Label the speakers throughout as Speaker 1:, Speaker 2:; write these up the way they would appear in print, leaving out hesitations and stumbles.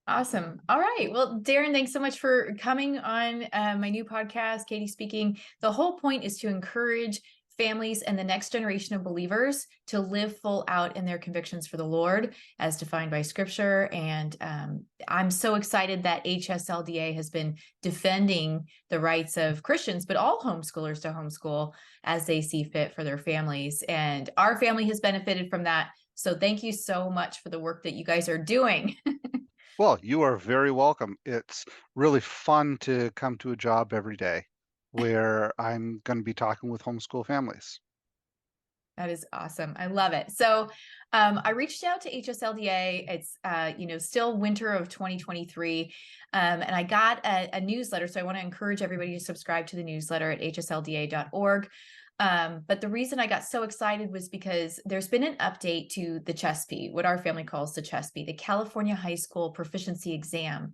Speaker 1: Awesome. All right. Well, Darren, thanks so much for coming on my new podcast, Katie Speaking. The whole point is to encourage families and the next generation of believers to live full out in their convictions for the Lord as defined by Scripture. And I'm so excited that HSLDA has been defending the rights of Christians, but all homeschoolers to homeschool as they see fit for their families. And our family has benefited from that. So thank you so much for the work that you guys are doing.
Speaker 2: Well, you are very welcome. It's really fun to come to a job every day where I'm going to be talking with homeschool families.
Speaker 1: That is awesome. I love it. So I reached out to HSLDA. It's still winter of 2023. And I got a newsletter. So I want to encourage everybody to subscribe to the newsletter at hslda.org. But the reason I got so excited was because there's been an update to the CHSPE, what our family calls the CHSPE, the California High School Proficiency Exam.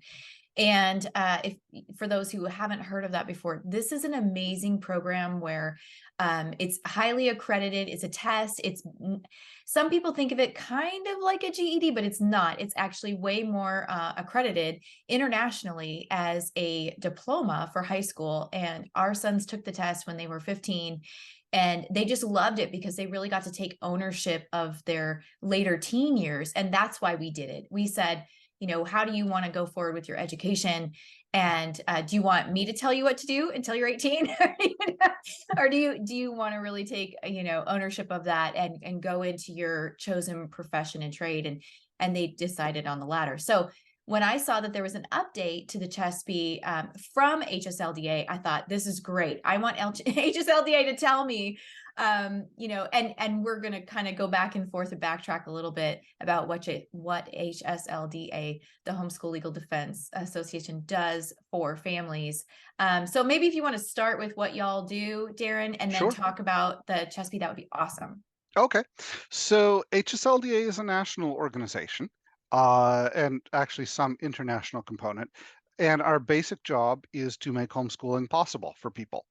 Speaker 1: And if for those who haven't heard of that before, this is an amazing program where it's highly accredited. It's a test. Some people think of it kind of like a GED, but it's not. It's actually way more accredited internationally as a diploma for high school. And our sons took the test when they were 15. And they just loved it because they really got to take ownership of their later teen years. And that's why we did it. We said, how do you want to go forward with your education? And do you want me to tell you what to do until you're 18? Or do you want to really take, ownership of that and go into your chosen profession and trade? And they decided on the latter. So when I saw that there was an update to the CHSPE from HSLDA, I thought, this is great. I want HSLDA to tell me, and we're going to kind of go back and forth and backtrack a little bit about what HSLDA, the Homeschool Legal Defense Association, does for families. So maybe if you want to start with what y'all do, Darren, and then
Speaker 2: Sure.
Speaker 1: talk about the CHSPE, that would be awesome.
Speaker 2: Okay. So HSLDA is a national organization, and actually some international component. And our basic job is to make homeschooling possible for people.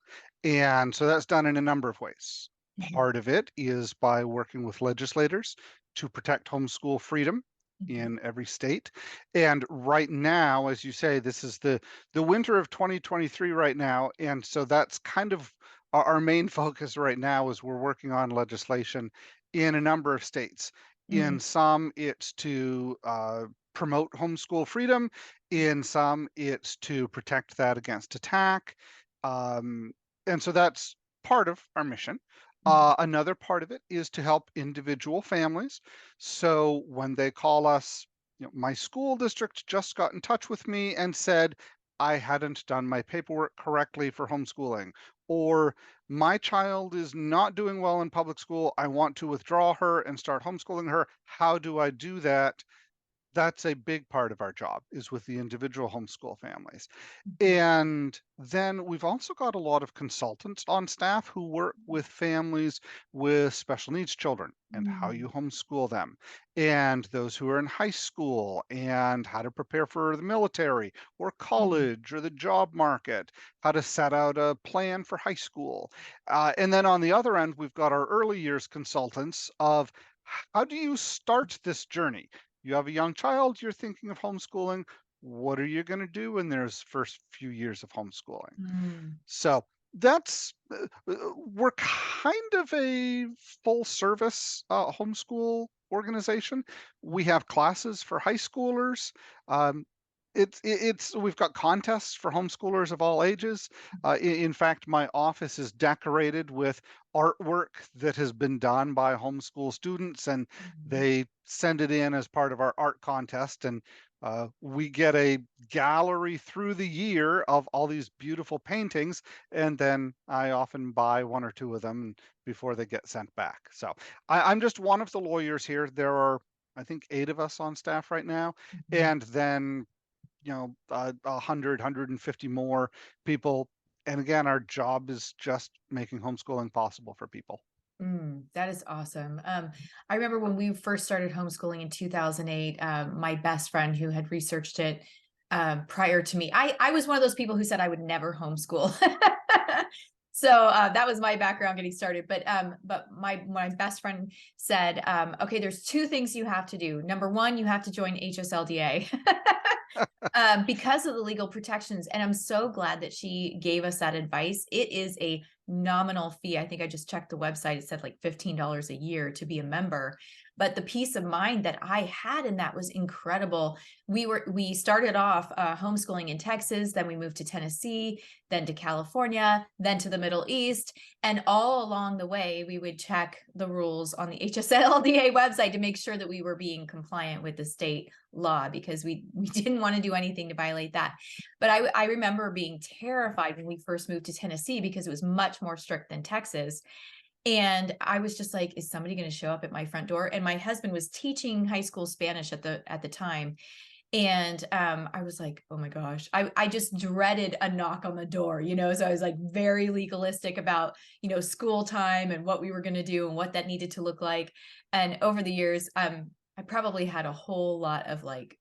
Speaker 2: And so that's done in a number of ways. Part of it is by working with legislators to protect homeschool freedom in every state. And right now, as you say, this is the winter of 2023 right now. And so that's kind of our main focus right now is we're working on legislation in a number of states. In
Speaker 1: Mm,
Speaker 2: some, it's to promote homeschool freedom. In some, it's to protect that against attack. And so that's part of our mission.
Speaker 1: mm,
Speaker 2: Another part of it is to help individual families. So when they call us, my school district just got in touch with me and said, I hadn't done my paperwork correctly for homeschooling, or my child is not doing well in public school. I want to withdraw her and start homeschooling her. How do I do that? That's a big part of our job is with the individual homeschool families. And then we've also got a lot of consultants on staff who work with families with special needs children and how you
Speaker 1: mm,
Speaker 2: homeschool them, and those who are in high school and how to prepare for the military or
Speaker 1: mm,
Speaker 2: college or the job market, how to set out a plan for high school. And then on the other end, we've got our early years consultants of how do you start this journey? You have a young child, you're thinking of homeschooling. What are you going to do in their first few years of homeschooling?
Speaker 1: mm,
Speaker 2: So that's we're kind of a full service homeschool organization. We have classes for high schoolers. Um, it's we've got contests for homeschoolers of all ages. In fact, my office is decorated with artwork that has been done by homeschool students, and
Speaker 1: mm.
Speaker 2: they send it in as part of our art contest. And we get a gallery through the year of all these beautiful paintings, and then I often buy one or two of them before they get sent back. So I'm just one of the lawyers here. There are, I think, 8 of us on staff right now,
Speaker 1: Mhm.
Speaker 2: and then 150 more people. And again, our job is just making homeschooling possible for people.
Speaker 1: That is awesome. I remember when we first started homeschooling in 2008, my best friend who had researched it prior to me, I was one of those people who said I would never homeschool. So that was my background getting started. But my best friend said, okay, there's two things you have to do. Number one, you have to join HSLDA. because of the legal protections. And I'm so glad that she gave us that advice. It is a nominal fee. I think I just checked the website. It said like $15 a year to be a member. But the peace of mind that I had in that was incredible. We started off homeschooling in Texas, then we moved to Tennessee, then to California, then to the Middle East. And all along the way, we would check the rules on the HSLDA website to make sure that we were being compliant with the state law, because we didn't want to do anything to violate that. But I remember being terrified when we first moved to Tennessee because it was much more strict than Texas. And I was just like, is somebody going to show up at my front door? And my husband was teaching high school Spanish at the time. And I was like, oh my gosh, I just dreaded a knock on the door, you know? So I was like very legalistic about, you know, school time and what we were going to do and what that needed to look like. And over the years, I probably had a whole lot of like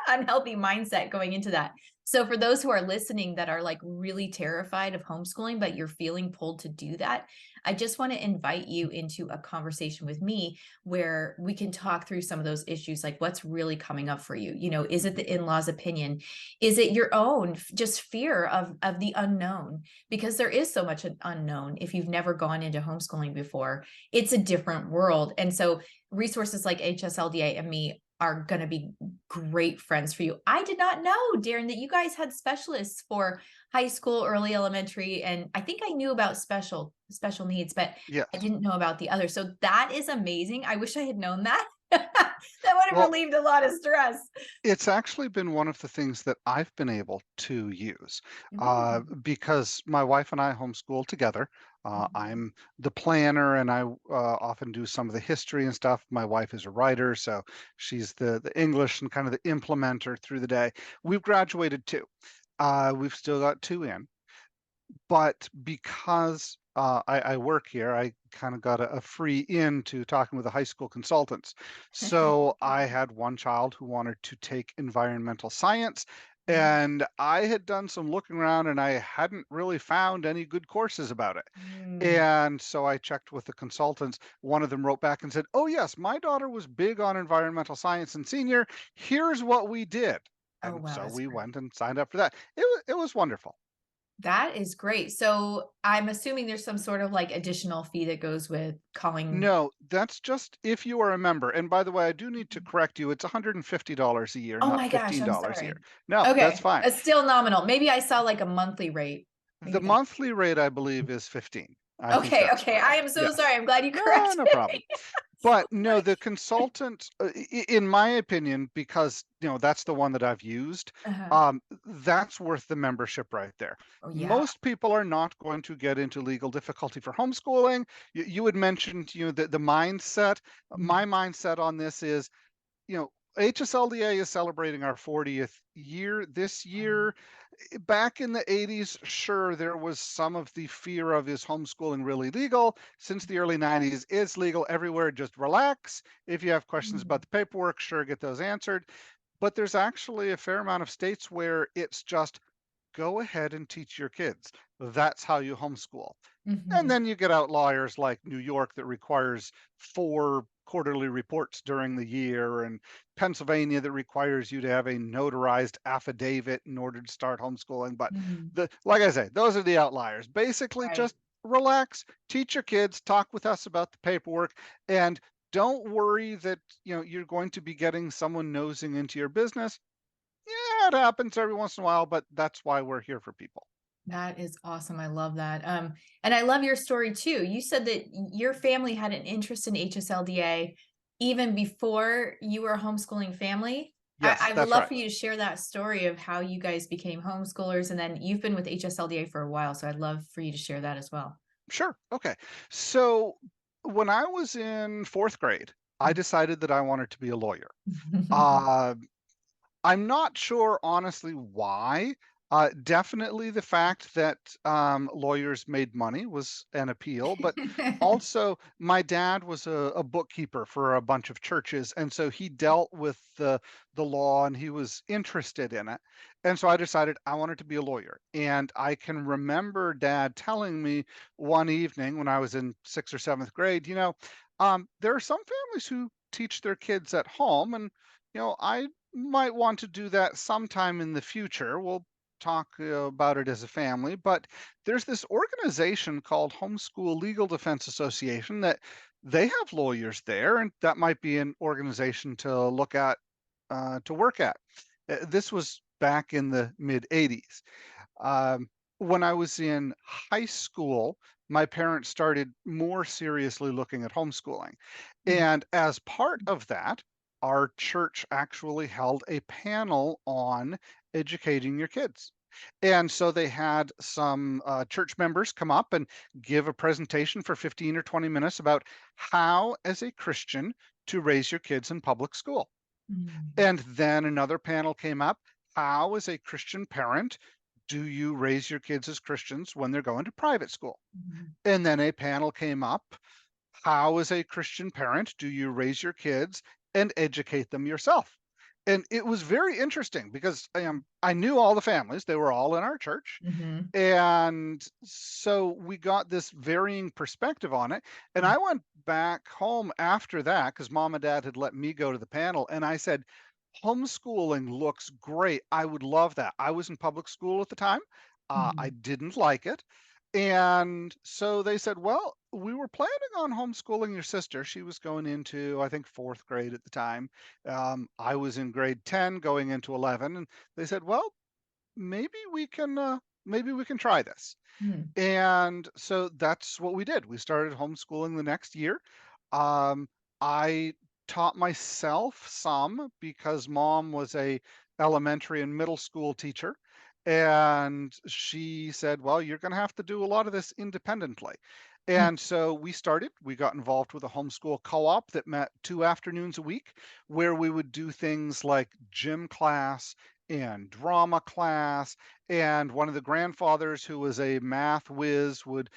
Speaker 1: unhealthy mindset going into that. So for those who are listening that are like really terrified of homeschooling, but you're feeling pulled to do that, I just want to invite you into a conversation with me where we can talk through some of those issues, like what's really coming up for you. You know, is it the in-laws' opinion? Is it your own just fear of the unknown? Because there is so much unknown if you've never gone into homeschooling before. It's a different world. And so resources like HSLDA and me are going to be great friends for you. I did not know, Darren, that you guys had specialists for high school, early elementary, and I think I knew about special needs, but I
Speaker 2: Yes.
Speaker 1: didn't know about the other. So that is amazing. I wish I had known that. That would have
Speaker 2: Well,
Speaker 1: relieved a lot of stress.
Speaker 2: it's actually been one of the things that I've been able to use,
Speaker 1: Mm.
Speaker 2: because my wife and I homeschool together.
Speaker 1: Mhm.
Speaker 2: I'm the planner, and I often do some of the history and stuff. My wife is a writer, so she's the English and kind of the implementer through the day. We've graduated too. We've still got two in, but because I work here, I kind of got a free in to talking with the high school consultants. So I had one child who wanted to take environmental science, and I had done some looking around and I hadn't really found any good courses about it.
Speaker 1: Mm.
Speaker 2: And so I checked with the consultants. One of them wrote back and said, "Oh, yes, my daughter was big on environmental science in senior. Here's what we did."
Speaker 1: Oh,
Speaker 2: And
Speaker 1: wow,
Speaker 2: so
Speaker 1: that's
Speaker 2: we
Speaker 1: great.
Speaker 2: went and signed up for that. It was wonderful.
Speaker 1: That is great. So I'm assuming there's some sort of like additional fee that goes with calling.
Speaker 2: No, that's just if you are a member. And by the way, I do need to correct you. It's $150 a year,
Speaker 1: Oh
Speaker 2: not
Speaker 1: my gosh, I'm
Speaker 2: $15 a year.
Speaker 1: sorry.
Speaker 2: No, that's
Speaker 1: Okay,
Speaker 2: fine.
Speaker 1: it's still nominal. Maybe I saw like a monthly rate.
Speaker 2: The
Speaker 1: Maybe that's
Speaker 2: monthly rate, I believe, is 15. I think
Speaker 1: okay.
Speaker 2: that's
Speaker 1: Okay, I
Speaker 2: correct.
Speaker 1: am so
Speaker 2: Yes.
Speaker 1: sorry. I'm glad you
Speaker 2: No,
Speaker 1: corrected
Speaker 2: no problem.
Speaker 1: me.
Speaker 2: But
Speaker 1: I'm
Speaker 2: no,
Speaker 1: like,
Speaker 2: the consultant, in my opinion, because that's the one that I've used,
Speaker 1: uh-huh.
Speaker 2: that's worth the membership right there.
Speaker 1: Oh yeah.
Speaker 2: Most people are not going to get into legal difficulty for homeschooling. You had mentioned, the mindset. My
Speaker 1: Mhm.
Speaker 2: mindset on this is, HSLDA is celebrating our 40th year this
Speaker 1: Wow.
Speaker 2: year. Back in the 80s, sure, there was some of the fear of, is homeschooling really legal? Since the early 90s, it's legal everywhere. Just relax. If you have questions about
Speaker 1: Mhm.
Speaker 2: the paperwork, sure, get those answered. But there's actually a fair amount of states where it's just go ahead and teach your kids. That's how you homeschool. And
Speaker 1: Mhm.
Speaker 2: then you get outliers like New York that requires 4 quarterly reports during the year, and Pennsylvania that requires you to have a notarized affidavit in order to start homeschooling. But
Speaker 1: Mhm.
Speaker 2: like I say, those are the outliers. Basically,
Speaker 1: Right.
Speaker 2: just relax, teach your kids, talk with us about the paperwork, and don't worry that you're going to be getting someone nosing into your business. Yeah, it happens every once in a while, but that's why we're here for people.
Speaker 1: That is awesome. I love that. And I love your story too. You said that your family had an interest in HSLDA even before you were a homeschooling family.
Speaker 2: Yes,
Speaker 1: I would
Speaker 2: that's
Speaker 1: love
Speaker 2: right.
Speaker 1: for you to share that story of how you guys became homeschoolers, and then you've been with HSLDA for a while. So I'd love for you to share that as well.
Speaker 2: Sure. Okay. So when I was in fourth grade, I decided that I wanted to be a lawyer. Uh, I'm not sure, honestly, why. Definitely the fact that lawyers made money was an appeal, but also my dad was a bookkeeper for a bunch of churches, and so he dealt with the law and he was interested in it. And so I decided I wanted to be a lawyer. And I can remember dad telling me one evening when I was in sixth or seventh grade, there are some families who teach their kids at home, and I might want to do that sometime in the future. We'll talk about it as a family, but there's this organization called Homeschool Legal Defense Association that they have lawyers there, and that might be an organization to look at, to work at. This was back in the mid 80s. When I was in high school, my parents started more seriously looking at homeschooling.
Speaker 1: Mm,
Speaker 2: And as part of that, our church actually held a panel on educating your kids. And so they had some church members come up and give a presentation for 15 or 20 minutes about how, as a Christian, to raise your kids in public school.
Speaker 1: mm,
Speaker 2: And then another panel came up. How, as a Christian parent, do you raise your kids as Christians when they're going to private school?
Speaker 1: mhm,
Speaker 2: And then a panel came up. How, as a Christian parent, do you raise your kids and educate them yourself? And it was very interesting because I knew all the families, they were all in our church.
Speaker 1: mhm,
Speaker 2: And so we got this varying perspective on it. And
Speaker 1: mm,
Speaker 2: I went back home after that because mom and dad had let me go to the panel. And I said, homeschooling looks great. I would love that. I was in public school at the time. I
Speaker 1: mhm,
Speaker 2: didn't like it. And so they said, well, we were planning on homeschooling your sister. She was going into, I think, fourth grade at the time. I was in grade 10 going into 11. And they said, well, maybe we can try this.
Speaker 1: mm,
Speaker 2: And so that's what we did. We started homeschooling the next year. I taught myself some because mom was a elementary and middle school teacher. And she said, well, you're going to have to do a lot of this independently.
Speaker 1: mm,
Speaker 2: And so we got involved with a homeschool co-op that met 2 afternoons a week where we would do things like gym class and drama class. And one of the grandfathers who was a math whiz would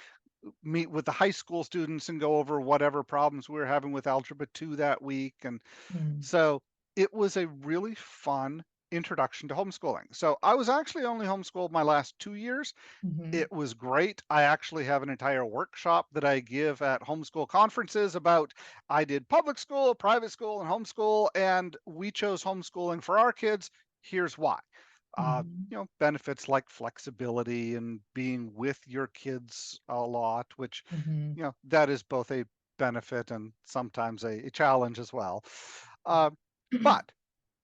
Speaker 2: meet with the high school students and go over whatever problems we were having with algebra 2 that week. And
Speaker 1: mm,
Speaker 2: so it was a really fun introduction to homeschooling. So I was actually only homeschooled my last 2 years.
Speaker 1: mhm,
Speaker 2: It was great. I actually have an entire workshop that I give at homeschool conferences about I did public school, private school, and homeschool, and we chose homeschooling for our kids. Here's why.
Speaker 1: mhm,
Speaker 2: Benefits like flexibility and being with your kids a lot, which,
Speaker 1: mhm,
Speaker 2: that is both a benefit and sometimes a challenge as well. Uh, but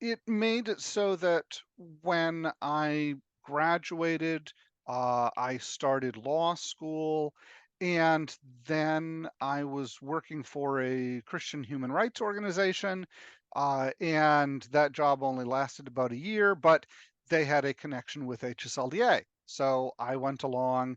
Speaker 2: it made it so that when I graduated, I started law school, and then I was working for a Christian human rights organization, and that job only lasted about a year, but they had a connection with HSLDA. So I went along,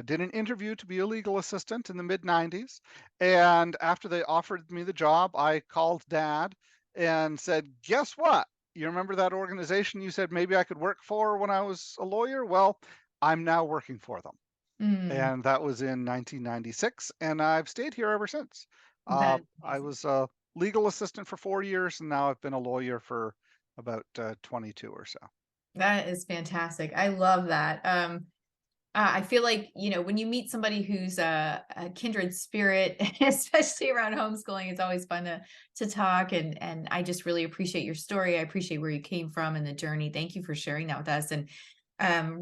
Speaker 2: did an interview to be a legal assistant in the mid 90s. And after they offered me the job, I called dad and said, guess what? You remember that organization you said maybe I could work for when I was a lawyer? Well, I'm now working for them.
Speaker 1: mm.
Speaker 2: And that was in 1996. And I've stayed here ever since.
Speaker 1: That is
Speaker 2: I
Speaker 1: amazing.
Speaker 2: was a legal assistant for 4 years, and now I've been a lawyer for about 22 or so.
Speaker 1: That is fantastic. I love that. I feel like, when you meet somebody who's a kindred spirit, especially around homeschooling, it's always fun to talk. And I just really appreciate your story. I appreciate where you came from and the journey. Thank you for sharing that with us and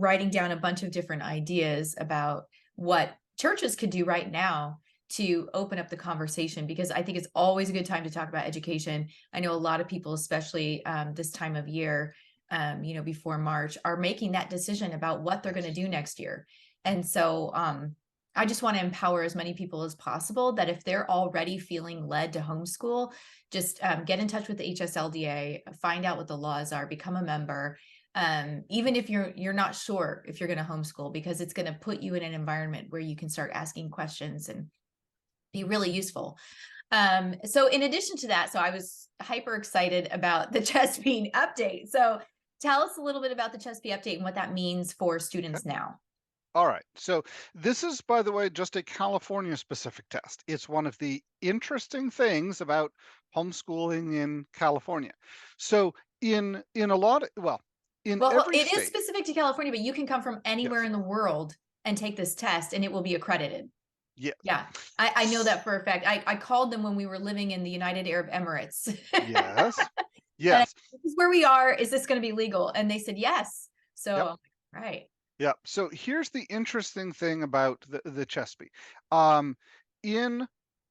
Speaker 1: writing down a bunch of different ideas about what churches could do right now to open up the conversation, because I think it's always a good time to talk about education. I know a lot of people, especially this time of year, before March, are making that decision about what they're going to
Speaker 2: Yes.
Speaker 1: do next year. And so I just want to empower as many people as possible that if they're already feeling led to homeschool, just get in touch with the HSLDA, find out what the laws are, become a member. Even if you're not sure if you're going to homeschool, because it's going to put you in an environment where you can start asking questions and be really useful. So in addition to that, so I was hyper excited about the CHSPE update. So tell us a little bit about the CHSPE update and what that means for
Speaker 2: Okay.
Speaker 1: students now.
Speaker 2: All right. So this is, by the way, just a California specific test. It's one of the interesting things about homeschooling in California. So in a lot of, well, in
Speaker 1: Well,
Speaker 2: every
Speaker 1: it is
Speaker 2: state,
Speaker 1: specific to California, but you can come from anywhere
Speaker 2: yes.
Speaker 1: in the world and take this test and it will be accredited.
Speaker 2: Yes.
Speaker 1: Yeah, I know that for a fact. I called them when we were living in the United Arab Emirates.
Speaker 2: Yes.
Speaker 1: And I,
Speaker 2: Yes.
Speaker 1: this is where we are. Is this going to be legal? And they said yes. So
Speaker 2: Yep.
Speaker 1: I'm like, right.
Speaker 2: Yep. So here's the interesting thing about the CHSPE. Um, in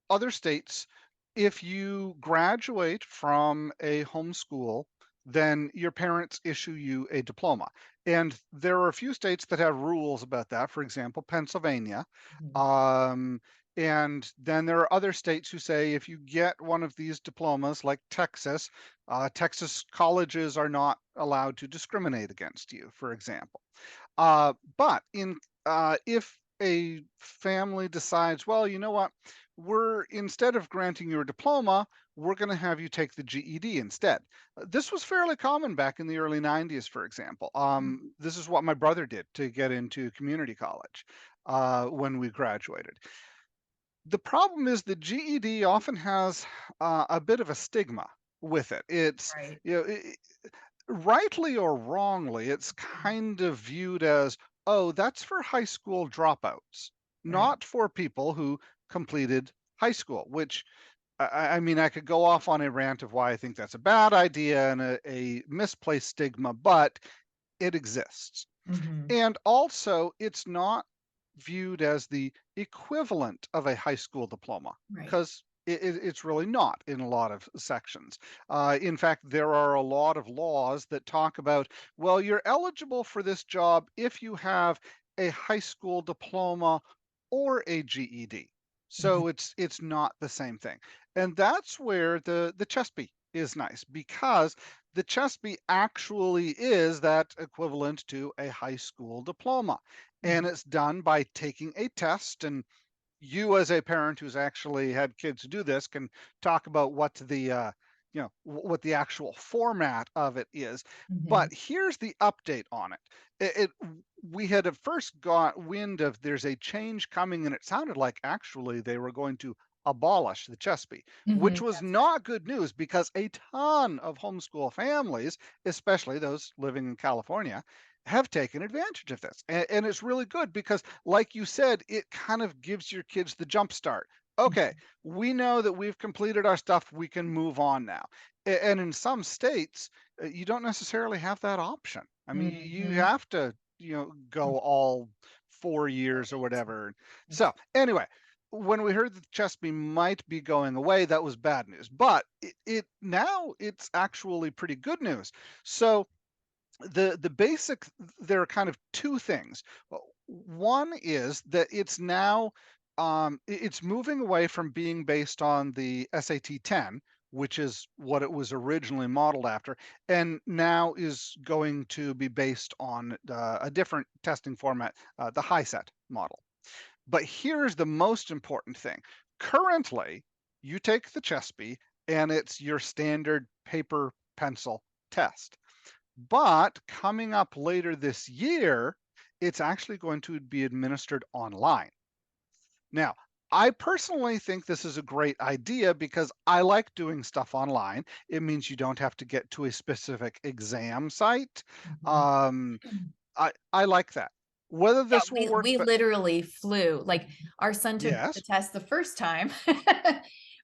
Speaker 2: other states, if you graduate from a homeschool, then your parents issue you a diploma. And there are a few states that have rules about that. For example, Pennsylvania.
Speaker 1: Mhm.
Speaker 2: Um, and then there are other states who say if you get one of these diplomas, like Texas, Texas colleges are not allowed to discriminate against you, for example. But if a family decides, well, you know what, we're instead of granting you a diploma, we're going to have you take the GED instead. This was fairly common back in the early 90s, for example. This is what my brother did to get into community college when we graduated. The problem is the GED often has a bit of a stigma with it. It's,
Speaker 1: Right.
Speaker 2: you know, rightly or wrongly, it's kind of viewed as, oh, that's for high school dropouts,
Speaker 1: Right.
Speaker 2: not for people who completed high school, which I mean, I could go off on a rant of why I think that's a bad idea and a misplaced stigma, but it exists.
Speaker 1: Hmm.
Speaker 2: And also, it's not viewed as the equivalent of a high school diploma
Speaker 1: Right.
Speaker 2: because it's really not in a lot of sections. In fact, there are a lot of laws that talk about, well, you're eligible for this job if you have a high school diploma or a GED.
Speaker 1: Mhm.
Speaker 2: So it's not the same thing. And that's where the CHSPE is nice because the CHSPE actually is that equivalent to a high school diploma. And
Speaker 1: Mhm.
Speaker 2: it's done by taking a test. And you, as a parent who's actually had kids do this, can talk about what what the actual format of it is.
Speaker 1: Mhm.
Speaker 2: But here's the update on it. We had at first got wind of there's a change coming, and it sounded like actually they were going to abolish the CHSPE, which
Speaker 1: Mhm.
Speaker 2: was
Speaker 1: That's right.
Speaker 2: not good news because a ton of homeschool families, especially those living in California, have taken advantage of this. And it's really good because, like you said, it kind of gives your kids the jump start. Okay, we know that we've completed our stuff, we can move on now. And in some states, you don't necessarily have that option. I mean, you
Speaker 1: Mhm.
Speaker 2: have to, go all 4 years or
Speaker 1: Right.
Speaker 2: whatever. So
Speaker 1: That's
Speaker 2: anyway, when we heard that Chesapeake might be going away, that was bad news. But it now it's actually pretty good news. So the basic there are kind of two things. One is that it's now it's moving away from being based on the SAT 10, which is what it was originally modeled after, and now is going to be based on a different testing format, the HiSET model. But here's the most important thing. Currently, you take the CHESPE and it's your standard paper pencil test. But coming up later this year, it's actually going to be administered online. Now, I personally think this is a great idea because I like doing stuff online. It means you don't have to get to a specific exam site.
Speaker 1: Mhm.
Speaker 2: Um, I like that. Whether
Speaker 1: Yeah,
Speaker 2: this will work,
Speaker 1: we
Speaker 2: but
Speaker 1: literally flew. Like our son took the
Speaker 2: yes,
Speaker 1: test the first time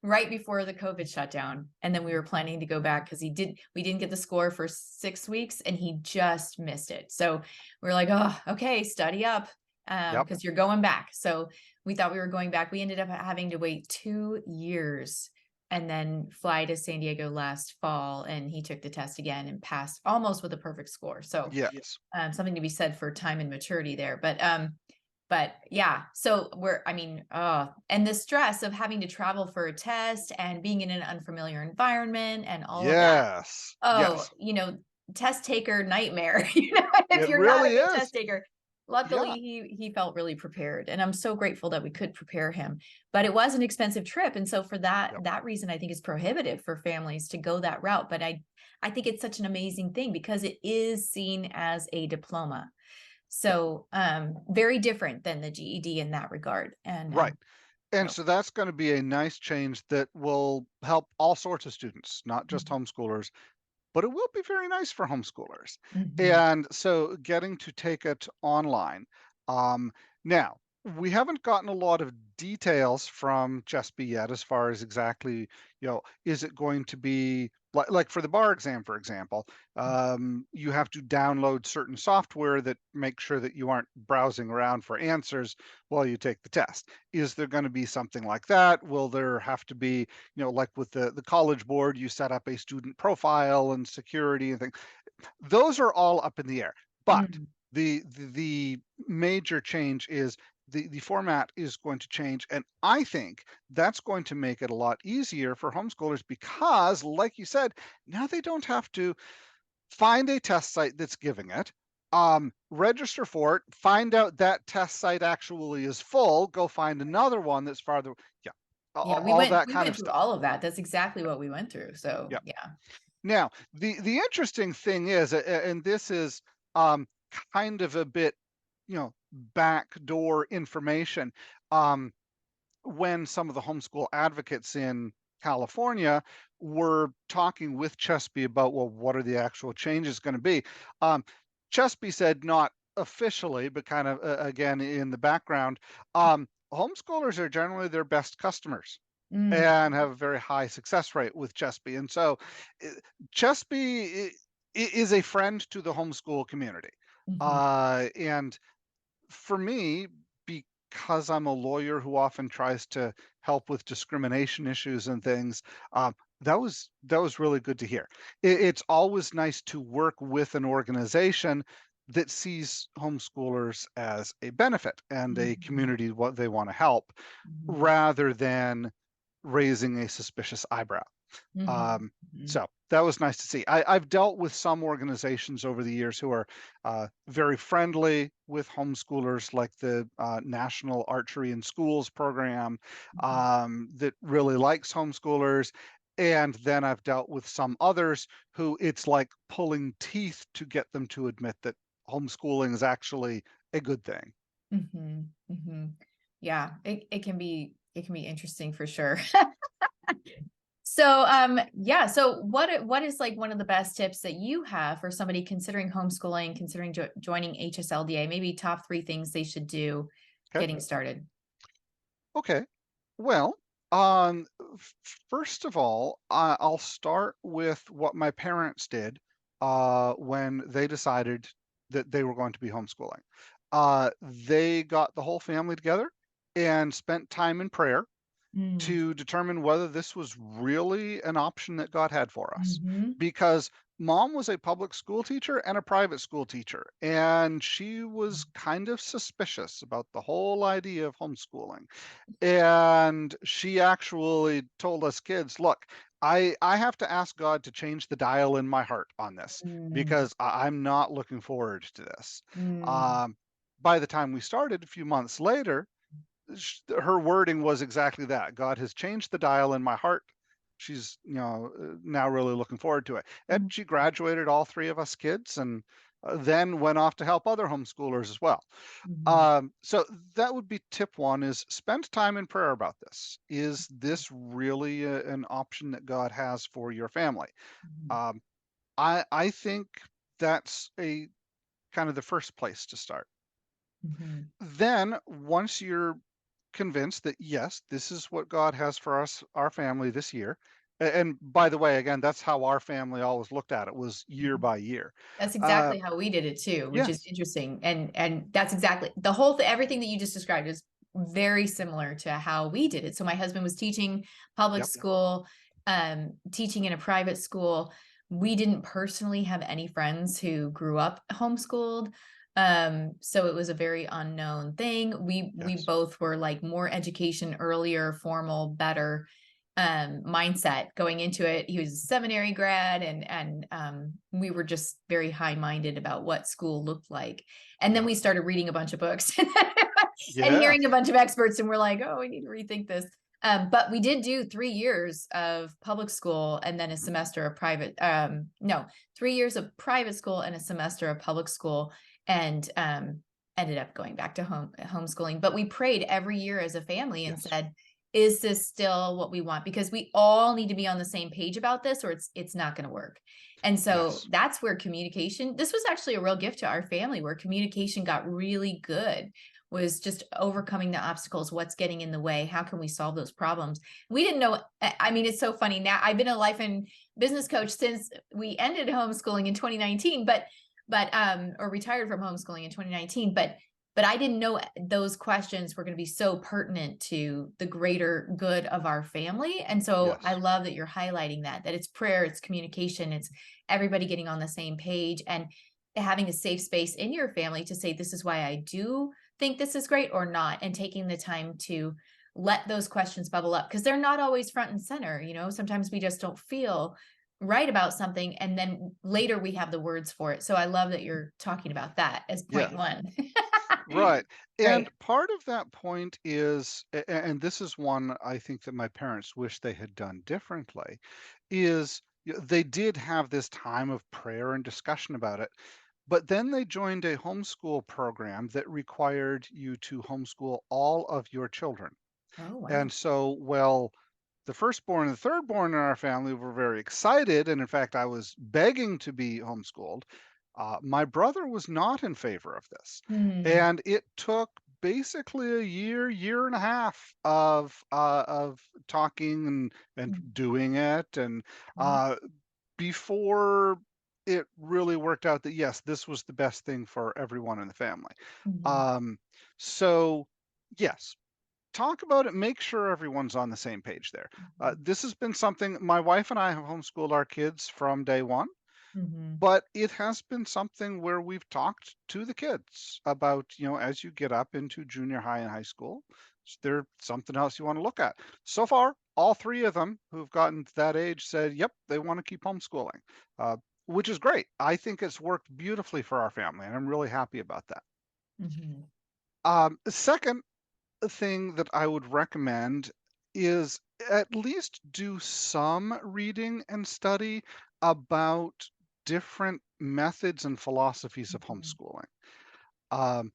Speaker 1: right before the COVID shutdown. And then we were planning to go back because we didn't get the score for 6 weeks and he just missed it. So we are like, oh, okay, study up.
Speaker 2: yep,
Speaker 1: Because you're going back. So we thought we were going back. We ended up having to wait 2 years and then fly to San Diego last fall. And he took the test again and passed almost with a perfect score. So
Speaker 2: yes,
Speaker 1: something to be said for time and maturity there. But yeah, so I mean, and the stress of having to travel for a test and being in an unfamiliar environment and all of that.
Speaker 2: yes,
Speaker 1: Oh,
Speaker 2: yes.
Speaker 1: test taker nightmare, if
Speaker 2: It
Speaker 1: you're not a
Speaker 2: really
Speaker 1: good
Speaker 2: is.
Speaker 1: test taker. Luckily,
Speaker 2: Yeah,
Speaker 1: he felt really prepared, and I'm so grateful that we could prepare him. But it was an expensive trip, and so for
Speaker 2: yep,
Speaker 1: that reason, I think it's prohibitive for families to go that route. But I think it's such an amazing thing because it is seen as a diploma.
Speaker 2: yep,
Speaker 1: So very different than the GED in that regard. And
Speaker 2: right. And
Speaker 1: so,
Speaker 2: so that's going to be a nice change that will help all sorts of students, not just
Speaker 1: mhm.
Speaker 2: homeschoolers, but it will be very nice for homeschoolers.
Speaker 1: Mhm.
Speaker 2: And so getting to take it online. Um, Now, we haven't gotten a lot of details from CHSPE yet as far as exactly, is it going to be like for the bar exam, for example, you have to download certain software that makes sure that you aren't browsing around for answers while you take the test. Is there going to be something like that? Will there have to be, like with the college board, you set up a student profile and security and things. Those are all up in the air. But
Speaker 1: Mm.
Speaker 2: the major change is the format is going to change, and I think that's going to make it a lot easier for homeschoolers because, like you said, now they don't have to find a test site that's giving it, register for it, find out that test site actually is full, go find another one that's farther. Yeah,
Speaker 1: Yeah,
Speaker 2: all that
Speaker 1: we
Speaker 2: kind
Speaker 1: went
Speaker 2: of
Speaker 1: through
Speaker 2: stuff.
Speaker 1: all of that. That's exactly what we went through. So
Speaker 2: Yeah.
Speaker 1: yeah.
Speaker 2: Now, the interesting thing is, and this is um, kind of a bit, backdoor information. Um, when some of the homeschool advocates in California were talking with CHSPE about, well, what are the actual changes going to be? Um, CHSPE said not officially, but kind of again in the background, homeschoolers are generally their best customers
Speaker 1: Mm,
Speaker 2: and have a very high success rate with Chesby. And so uh, Chesby is a friend to the homeschool community.
Speaker 1: mhm,
Speaker 2: And for me, because I'm a lawyer who often tries to help with discrimination issues and things, that was really good to hear. It's always nice to work with an organization that sees homeschoolers as a benefit and a
Speaker 1: mhm,
Speaker 2: community what they want to help,
Speaker 1: mhm,
Speaker 2: rather than raising a suspicious eyebrow.
Speaker 1: mhm,
Speaker 2: Um,
Speaker 1: mhm,
Speaker 2: so that was nice to see. I've dealt with some organizations over the years who are very friendly with homeschoolers, like the National Archery in Schools program,
Speaker 1: mhm,
Speaker 2: that really likes homeschoolers. And then I've dealt with some others who it's like pulling teeth to get them to admit that homeschooling is actually a good thing.
Speaker 1: mhm, mhm. Yeah, it can be interesting for sure. So, yeah. So, what is like one of the best tips that you have for somebody considering homeschooling, considering joining HSLDA? Maybe top three things they should do
Speaker 2: Okay.
Speaker 1: getting started.
Speaker 2: Okay. Well, first of all, I'll start with what my parents did when they decided that they were going to be homeschooling. They got the whole family together and spent time in prayer
Speaker 1: Mm,
Speaker 2: to determine whether this was really an option that God had for us.
Speaker 1: mhm,
Speaker 2: Because mom was a public school teacher and a private school teacher, and she was kind of suspicious about the whole idea of homeschooling. And she actually told us kids, look, I have to ask God to change the dial in my heart on this
Speaker 1: mm,
Speaker 2: because I'm not looking forward to this.
Speaker 1: mm,
Speaker 2: Um, by the time we started a few months later, her wording was exactly that. God has changed the dial in my heart. She's, now really looking forward to it. And
Speaker 1: mhm,
Speaker 2: she graduated all three of us kids and then went off to help other homeschoolers as well.
Speaker 1: mhm,
Speaker 2: So that would be tip one is spend time in prayer about this. Is this really an option that God has for your family?
Speaker 1: mhm,
Speaker 2: Um, I think that's a kind of the first place to start.
Speaker 1: mhm,
Speaker 2: Then once you're convinced that yes, this is what God has for us, our family this year. And by the way, again, that's how our family always looked at it was year
Speaker 1: mhm.
Speaker 2: by year.
Speaker 1: That's
Speaker 2: Uh,
Speaker 1: exactly how we did it too, which is
Speaker 2: yes.
Speaker 1: interesting. And that's exactly the whole thing, everything that you just described is very similar to how we did it. So my husband was teaching public
Speaker 2: Yep.
Speaker 1: school, teaching in a private school. We didn't personally have any friends who grew up homeschooled. So it was a very unknown thing. We
Speaker 2: Yes.
Speaker 1: both were like more education earlier, formal, better mindset going into it. He was a seminary grad and we were just very high-minded about what school looked like. And then
Speaker 2: Yep.
Speaker 1: we started reading a bunch of books and
Speaker 2: Yes.
Speaker 1: hearing a bunch of experts and we're like, "Oh, we need to rethink this." But we did do 3 years of public school and then a
Speaker 2: Mhm.
Speaker 1: semester of private no, 3 years of private school and a semester of public school and ended up going back to homeschooling. But we prayed every year as a family and
Speaker 2: Yes.
Speaker 1: said, is this still what we want? Because we all need to be on the same page about this or it's not going to work. And so
Speaker 2: Yes.
Speaker 1: that's where communication, this was actually a real gift to our family where communication got really good was just overcoming the obstacles. What's getting in the way? How can we solve those problems? We didn't know. I mean, it's so funny. Now I've been a life and business coach since we ended homeschooling in 2019, or retired from homeschooling in 2019, but I didn't know those questions were going to be so pertinent to the greater good of our family. And so I
Speaker 2: Yes.
Speaker 1: love that you're highlighting that it's prayer, it's communication, it's everybody getting on the same page, and having a safe space in your family to say, this is why I do think this is great or not, and taking the time to let those questions bubble up, because they're not always front and center. Sometimes we just don't feel right about something, and then later we have the words for it. So I love that you're talking about that as point
Speaker 2: Yes.
Speaker 1: one.
Speaker 2: Right. And
Speaker 1: Right.
Speaker 2: part of that point is, and this is one I think that my parents wish they had done differently, is they did have this time of prayer and discussion about it, but then they joined a homeschool program that required you to homeschool all of your children.
Speaker 1: Oh,
Speaker 2: And
Speaker 1: wow.
Speaker 2: so, well, the firstborn and the thirdborn in our family were very excited. And in fact, I was begging to be homeschooled. My brother was not in favor of this.
Speaker 1: Hmm.
Speaker 2: And it took basically a year, year and a half of talking and doing it. And
Speaker 1: Mhm.
Speaker 2: uh, before it really worked out that, yes, this was the best thing for everyone in the family.
Speaker 1: Mhm.
Speaker 2: Um, so, yes, talk about it, make sure everyone's on the same page there. This has been something my wife and I have homeschooled our kids from day one,
Speaker 1: Mhm.
Speaker 2: but it has been something where we've talked to the kids about, as you get up into junior high and high school, is there something else you want to look at? So far, all three of them who've gotten to that age said, yep, they want to keep homeschooling, uh, which is great. I think it's worked beautifully for our family, and I'm really happy about that.
Speaker 1: Mhm.
Speaker 2: Second, thing that I would recommend is at least do some reading and study about different methods and philosophies of
Speaker 1: Mhm.
Speaker 2: homeschooling. Um,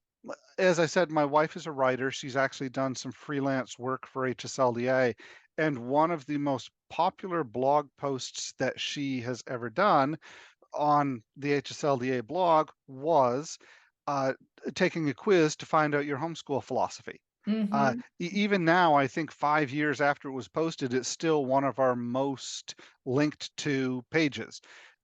Speaker 2: as I said, my wife is a writer. She's actually done some freelance work for HSLDA. And one of the most popular blog posts that she has ever done on the HSLDA blog was uh, taking a quiz to find out your homeschool philosophy.
Speaker 1: Mhm.
Speaker 2: Even now, I think 5 years after it was posted, it's still one of our most linked to pages.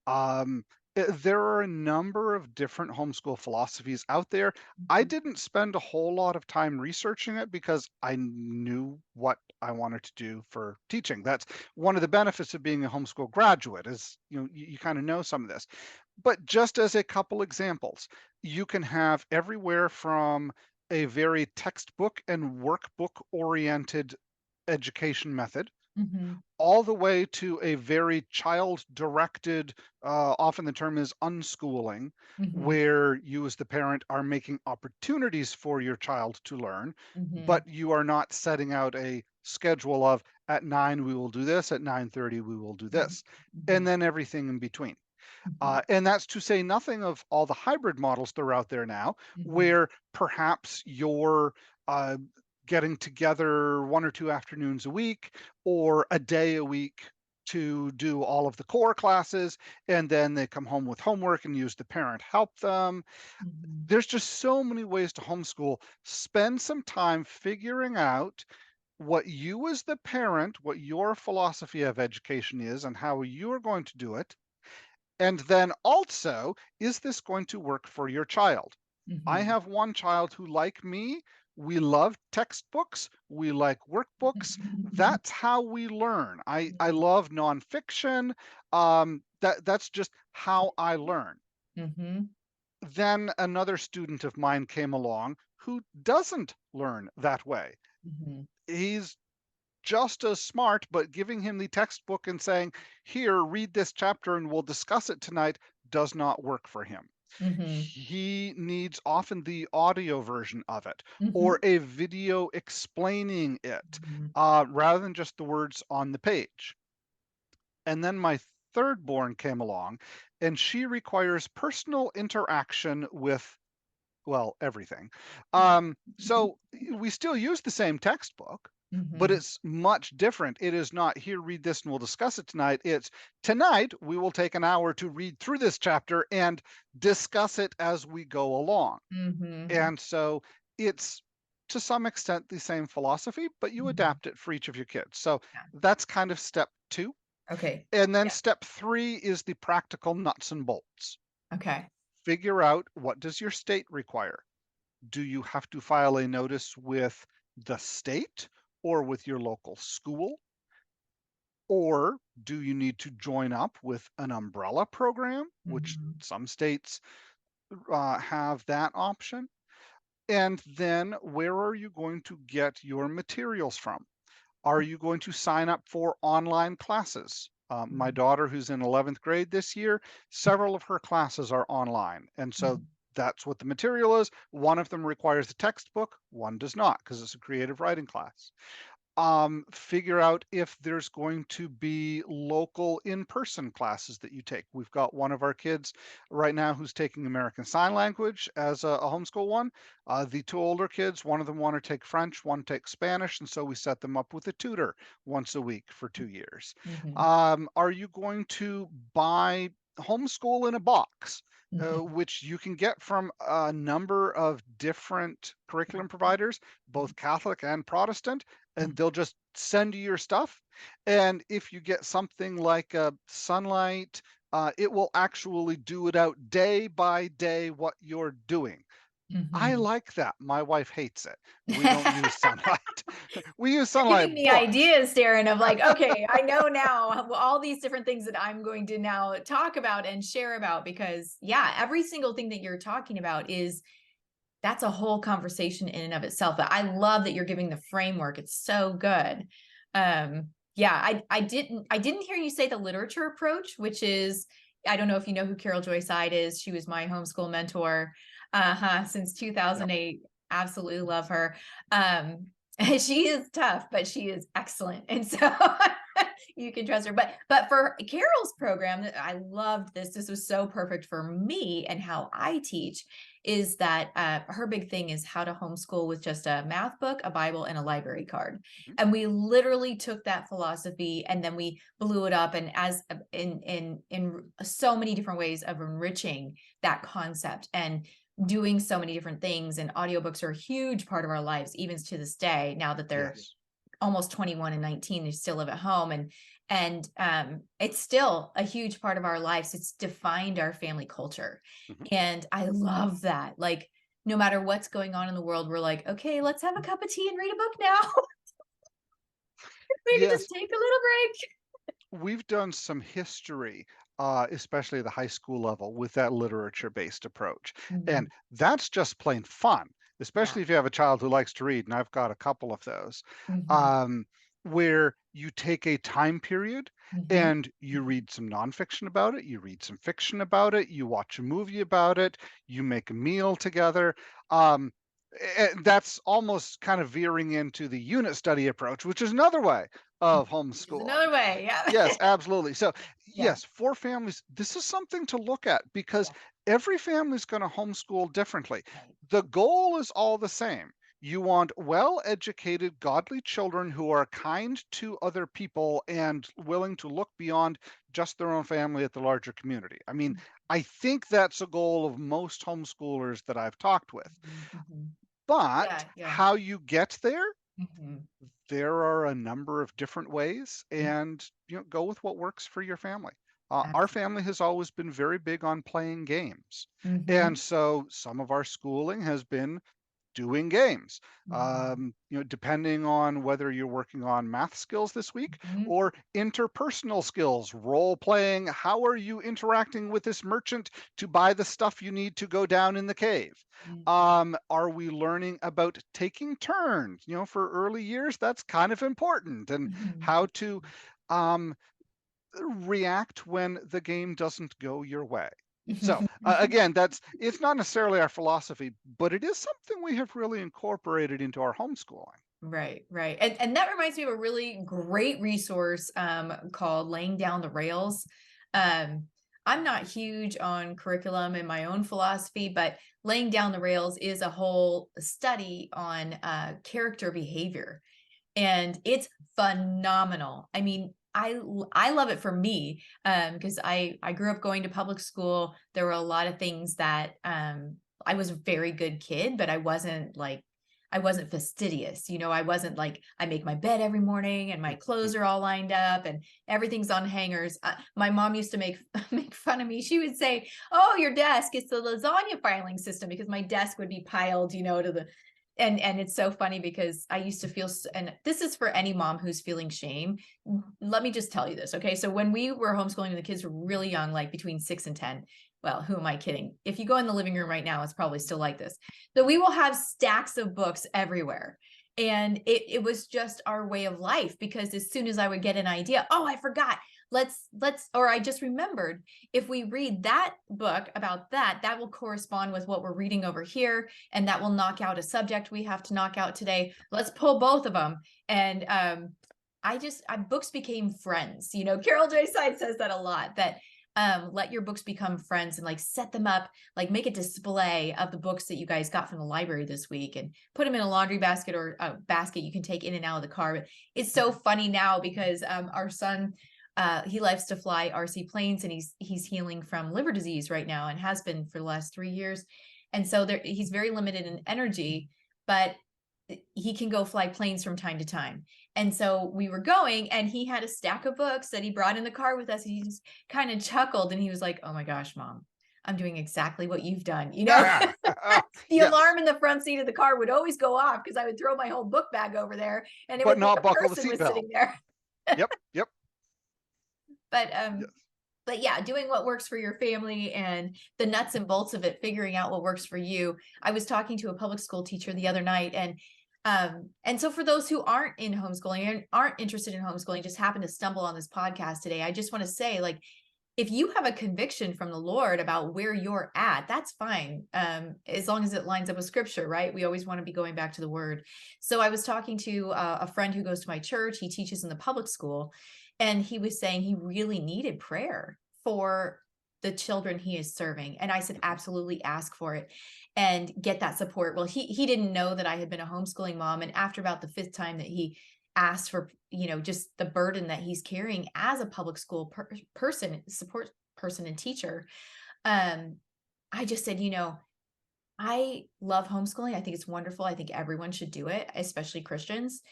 Speaker 2: Um, there are a number of different homeschool philosophies out there. I
Speaker 1: Mhm.
Speaker 2: didn't spend a whole lot of time researching it because I knew what I wanted to do for teaching. That's one of the benefits of being a homeschool graduate is, you kind of know some of this. But just as a couple examples, you can have everywhere from a very textbook and workbook oriented education method
Speaker 1: Mhm.
Speaker 2: all the way to a very child directed, often the term is unschooling,
Speaker 1: Mhm.
Speaker 2: where you as the parent are making opportunities for your child to learn, but
Speaker 1: Mhm.
Speaker 2: you are not setting out a schedule of at 9 we will do this, at 9:30 we will do
Speaker 1: Mhm.
Speaker 2: this, and
Speaker 1: Mhm.
Speaker 2: then everything in between.
Speaker 1: Mhm.
Speaker 2: And that's to say nothing of all the hybrid models that are out there now,
Speaker 1: Mhm.
Speaker 2: where perhaps you're uh, getting together 1 or 2 afternoons a week or a day a week to do all of the core classes, and then they come home with homework and use the parent help them.
Speaker 1: Mhm.
Speaker 2: There's just so many ways to homeschool. Spend some time figuring out what you as the parent, what your philosophy of education is, and how you are going to do it, and then also, is this going to work for your child? I
Speaker 1: Mhm.
Speaker 2: have one child who, like me, we love textbooks, we like workbooks. That's how we learn. I love nonfiction. That's just how I learn.
Speaker 1: Mhm.
Speaker 2: Then another student of mine came along who doesn't learn that way.
Speaker 1: Mhm.
Speaker 2: He's just as smart, but giving him the textbook and saying, here, read this chapter and we'll discuss it tonight does not work for him.
Speaker 1: Mhm.
Speaker 2: He needs often the audio version of it or
Speaker 1: Mhm.
Speaker 2: a video explaining it
Speaker 1: Mhm.
Speaker 2: rather than just the words on the page. And then my third born came along and she requires personal interaction with, well, everything. So we still use the same textbook, but
Speaker 1: Mhm.
Speaker 2: it's much different. It is not here, read this and we'll discuss it tonight. It's tonight we will take an hour to read through this chapter and discuss it as we go along.
Speaker 1: Mhm.
Speaker 2: And so it's to some extent the same philosophy, but you
Speaker 1: Mhm.
Speaker 2: adapt it for each of your kids. So
Speaker 1: Yeah.
Speaker 2: that's kind of step two.
Speaker 1: Okay.
Speaker 2: And then
Speaker 1: Yeah.
Speaker 2: step three is the practical nuts and bolts.
Speaker 1: Okay.
Speaker 2: Figure out, what does your state require? Do you have to file a notice with the state or with your local school? Or do you need to join up with an umbrella program, which
Speaker 1: Mhm.
Speaker 2: some states have that option? And then where are you going to get your materials from? Are you going to sign up for online classes? My
Speaker 1: Mhm.
Speaker 2: daughter, who's in 11th grade this year, several of her classes are online. And so
Speaker 1: Mhm.
Speaker 2: that's what the material is. One of them requires a textbook, one does not, because it's a creative writing class. Figure out if there's going to be local in-person classes that you take. We've got one of our kids right now who's taking American Sign Language as a homeschool one. The two older kids, one of them want to take French, one takes Spanish, and so we set them up with a tutor once a week for 2 years.
Speaker 1: Mhm.
Speaker 2: Are you going to buy homeschool in a box?
Speaker 1: Mhm.
Speaker 2: Which you can get from a number of different curriculum providers, both Catholic and Protestant, and
Speaker 1: Mhm.
Speaker 2: they'll just send you your stuff. And if you get something like a Sunlight, it will actually do it out day by day what you're doing. I
Speaker 1: Mhm.
Speaker 2: like that. My wife hates it. We don't use Sunlight. We use
Speaker 1: You're
Speaker 2: Sunlight
Speaker 1: giving me
Speaker 2: books.
Speaker 1: ideas, Darren, of like, okay, I know now all these different things that I'm going to now talk about and share about because, yeah, every single thing that you're talking about is that's a whole conversation in and of itself. But I love that you're giving the framework. It's so good. Yeah, I didn't hear you say the literature approach, which is I don't know if you know who Carol Joyce Ide is. She was my homeschool mentor since
Speaker 2: Yep.
Speaker 1: 2008. Absolutely love her. Um, she is tough, but she is excellent, and so you can trust her. But for Carol's program, I loved this. This was so perfect for me and how I teach is that her big thing is how to homeschool with just a math book, a Bible, and a library card.
Speaker 2: Mhm.
Speaker 1: And we literally took that philosophy and then we blew it up and as in so many different ways of enriching that concept and doing so many different things. And audiobooks are a huge part of our lives, even to this day, now that they're
Speaker 2: Yes.
Speaker 1: almost 21 and 19, they still live at home and it's still a huge part of our lives. It's defined our family culture.
Speaker 2: Mhm.
Speaker 1: And I love that. Like no matter what's going on in the world, we're like, okay, let's have a cup of tea and read a book now. Maybe just
Speaker 2: Yes.
Speaker 1: take a little break.
Speaker 2: We've done some history, especially at the high school level, with that literature-based approach, and
Speaker 1: Mhm.
Speaker 2: that's just plain fun,
Speaker 1: Yeah.
Speaker 2: especially if you have a child who likes to read, and I've got a couple of those,
Speaker 1: Mhm.
Speaker 2: um, where you take a time period
Speaker 1: Mhm.
Speaker 2: and you read some nonfiction about it, you read some fiction about it, you watch a movie about it, you make a meal together. Um, that's almost kind of veering into the unit study approach, which is another way of
Speaker 1: Which is
Speaker 2: homeschooling.
Speaker 1: another way. Yeah.
Speaker 2: Yes, absolutely. So,
Speaker 1: Yeah.
Speaker 2: yes, for families, this is something to look at because
Speaker 1: Yeah.
Speaker 2: every family is going to homeschool differently.
Speaker 1: Right.
Speaker 2: The goal is all the same. You want well-educated, godly children who are kind to other people and willing to look beyond just their own family at the larger community. I mean, I think that's a goal of most homeschoolers that I've talked with.
Speaker 1: Mhm. Mhm.
Speaker 2: But
Speaker 1: Yeah. Yeah.
Speaker 2: how you get there,
Speaker 1: Mhm.
Speaker 2: there are a number of different ways,
Speaker 1: Mhm.
Speaker 2: and go with what works for your family. Our family
Speaker 1: Absolutely.
Speaker 2: has always been very big on playing games, and
Speaker 1: Mhm.
Speaker 2: so some of our schooling has been doing games.
Speaker 1: Mhm.
Speaker 2: Depending on whether you're working on math skills this week
Speaker 1: Mhm.
Speaker 2: or interpersonal skills, role playing. How are you interacting with this merchant to buy the stuff you need to go down in the cave?
Speaker 1: Mhm.
Speaker 2: Are we learning about taking turns? For early years, that's kind of important, and
Speaker 1: Mhm.
Speaker 2: how to um, react when the game doesn't go your way. So again, it's not necessarily our philosophy, but it is something we have really incorporated into our homeschooling.
Speaker 1: Right, right. And that reminds me of a really great resource called Laying Down the Rails. Um, I'm not huge on curriculum and my own philosophy, but Laying Down the Rails is a whole study on character behavior. And it's phenomenal. I mean, I love it for me because I grew up going to public school. There were a lot of things that I was a very good kid, but I wasn't fastidious. I wasn't like, I make my bed every morning and my clothes are all lined up and everything's on hangers. My mom used to make make fun of me. She would say, "Oh, your desk, it's the lasagna filing system," because my desk would be piled, to the and it's so funny because I used to feel, and this is for any mom who's feeling shame. Let me just tell you this, okay? So when we were homeschooling, the kids were really young, like between 6 and 10. Well, who am I kidding? If you go in the living room right now, it's probably still like this. So we will have stacks of books everywhere. And it was just our way of life, because as soon as I would get an idea, oh, I forgot. Or I just remembered, if we read that book about that, that will correspond with what we're reading over here. And that will knock out a subject we have to knock out today. Let's pull both of them. And books became friends. Carol J. Side says that a lot, that let your books become friends, and like set them up, like make a display of the books that you guys got from the library this week and put them in a laundry basket or a basket you can take in and out of the car. But it's so funny now because our son, he likes to fly RC planes, and he's healing from liver disease right now and has been for the last 3 years. And so he's very limited in energy, but he can go fly planes from time to time. And so we were going, and he had a stack of books that he brought in the car with us. He just kind of chuckled, and he was like, "Oh my gosh, Mom, I'm doing exactly what you've done." The
Speaker 2: Yes,
Speaker 1: alarm in the front seat of the car would always go off because I would throw my whole book bag over there, and it
Speaker 2: but
Speaker 1: would think
Speaker 2: not
Speaker 1: a
Speaker 2: buckle the
Speaker 1: person was
Speaker 2: seatbelt.
Speaker 1: sitting there.
Speaker 2: Yep, yep,
Speaker 1: But
Speaker 2: yes.
Speaker 1: yeah, doing what works for your family and the nuts and bolts of it, figuring out what works for you. I was talking to a public school teacher the other night, and so for those who aren't in homeschooling and aren't interested in homeschooling, just happen to stumble on this podcast today, I just want to say, like, if you have a conviction from the Lord about where you're at, that's fine. As long as it lines up with scripture, right? We always want to be going back to the word. So I was talking to a friend who goes to my church. He teaches in the public school, and he was saying he really needed prayer for the children he is serving. And I said, absolutely, ask for it and get that support. Well, he didn't know that I had been a homeschooling mom. And after about the fifth time that he asked for, just the burden that he's carrying as a public school person, support person and teacher, um, I just said, I love homeschooling. I think it's wonderful. I think everyone should do it, especially Christians.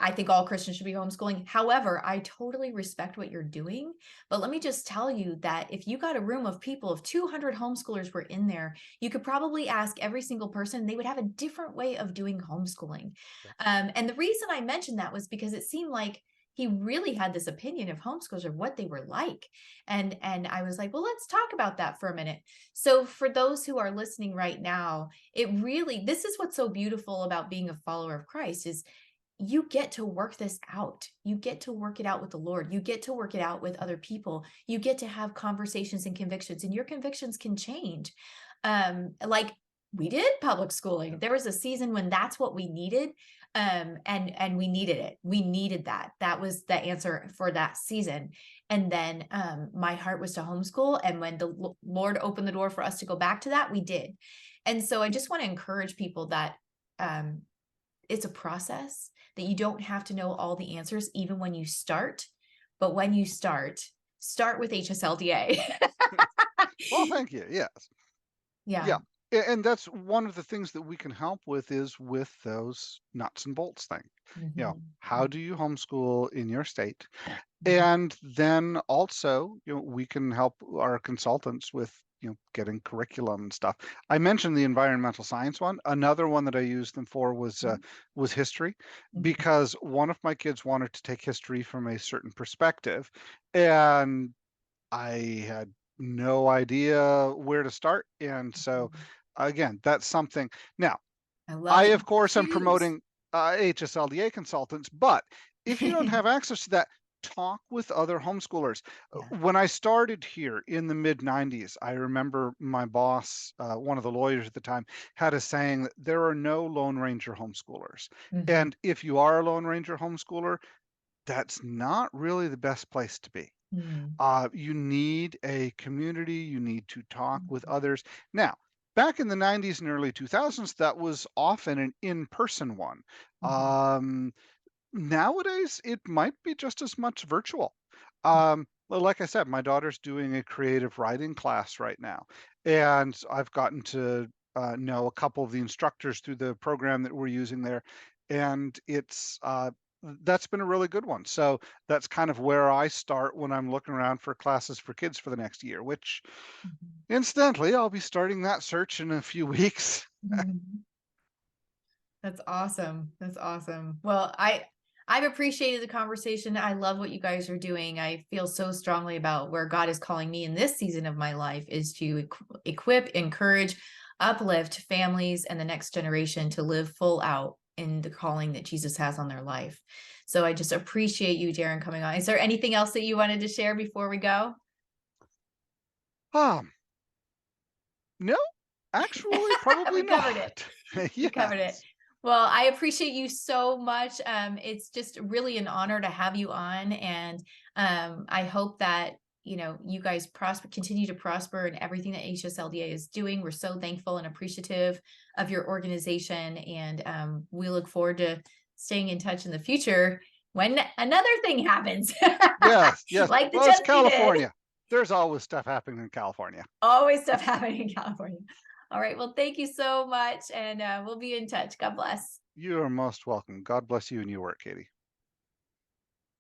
Speaker 1: I think all Christians should be homeschooling. However, I totally respect what you're doing. But let me just tell you that if you got a room of people, if 200 homeschoolers were in there, you could probably ask every single person, they would have a different way of doing homeschooling. And the reason I mentioned that was because it seemed like he really had this opinion of homeschoolers, of what they were like. And I was like, well, let's talk about that for a minute. So for those who are listening right now, this is what's so beautiful about being a follower of Christ, is you get to work this out. You get to work it out with the Lord. You get to work it out with other people. You get to have conversations and convictions, and your convictions can change. Like we did public schooling. There was a season when that's what we needed. And we needed it. We needed that. That was the answer for that season. And then my heart was to homeschool. And when the Lord opened the door for us to go back to that, we did. And so I just want to encourage people that it's a process, that you don't have to know all the answers even when you start. But when you start with HSLDA.
Speaker 2: Well, thank you. Yes.
Speaker 1: Yeah.
Speaker 2: Yeah. And that's one of the things that we can help with, is with those nuts and bolts thing. How
Speaker 1: Mhm.
Speaker 2: do you homeschool in your state?
Speaker 1: Mhm.
Speaker 2: And then also, we can help our consultants with, getting curriculum and stuff. I mentioned the environmental science one. Another one that I used them for was history,
Speaker 1: Mhm.
Speaker 2: because one of my kids wanted to take history from a certain perspective, and I had no idea where to start. And so,
Speaker 1: Mhm.
Speaker 2: again, that's something. Now,
Speaker 1: I love
Speaker 2: I,
Speaker 1: that
Speaker 2: of
Speaker 1: you can
Speaker 2: course, am
Speaker 1: choose.
Speaker 2: promoting HSLDA consultants, but if you don't have access to that, talk with other homeschoolers.
Speaker 1: Yeah.
Speaker 2: When I started here in the mid 90s, I remember my boss, one of the lawyers at the time, had a saying that there are no Lone Ranger homeschoolers.
Speaker 1: Mhm.
Speaker 2: And if you are a Lone Ranger homeschooler, that's not really the best place to be.
Speaker 1: Mhm.
Speaker 2: You need a community, you need to talk with
Speaker 1: Mhm.
Speaker 2: others. Now, back in the 90s and early 2000s, that was often an in-person one.
Speaker 1: Mhm.
Speaker 2: Um, Nowadays, it might be just as much virtual. Well, like I said, my daughter's doing a creative writing class right now, and I've gotten to know a couple of the instructors through the program that we're using there, and that's been a really good one. So that's kind of where I start when I'm looking around for classes for kids for the next year, which incidentally, I'll be starting that search in a few weeks.
Speaker 1: Mhm. That's awesome. That's awesome. Well, I've appreciated the conversation. I love what you guys are doing. I feel so strongly about where God is calling me in this season of my life is to equip, encourage, uplift families and the next generation to live full out in the calling that Jesus has on their life. So I just appreciate you, Darren, coming on. Is there anything else that you wanted to share before we go?
Speaker 2: Um, no, actually, probably
Speaker 1: We covered it.
Speaker 2: not.
Speaker 1: We covered it.
Speaker 2: Yes.
Speaker 1: Well, I appreciate you so much. It's just really an honor to have you on, and I hope that you guys continue to prosper in everything that HSLDA is doing. We're so thankful and appreciative of your organization, and we look forward to staying in touch in the future when another thing happens,
Speaker 2: Yes, yes.
Speaker 1: like the
Speaker 2: Well, it's
Speaker 1: Chesney did.
Speaker 2: California. There's always stuff happening in California.
Speaker 1: Always stuff happening in California. All right. Well, thank you so much, and we'll be in touch. God bless.
Speaker 2: You are most welcome. God bless you and your work, Katie.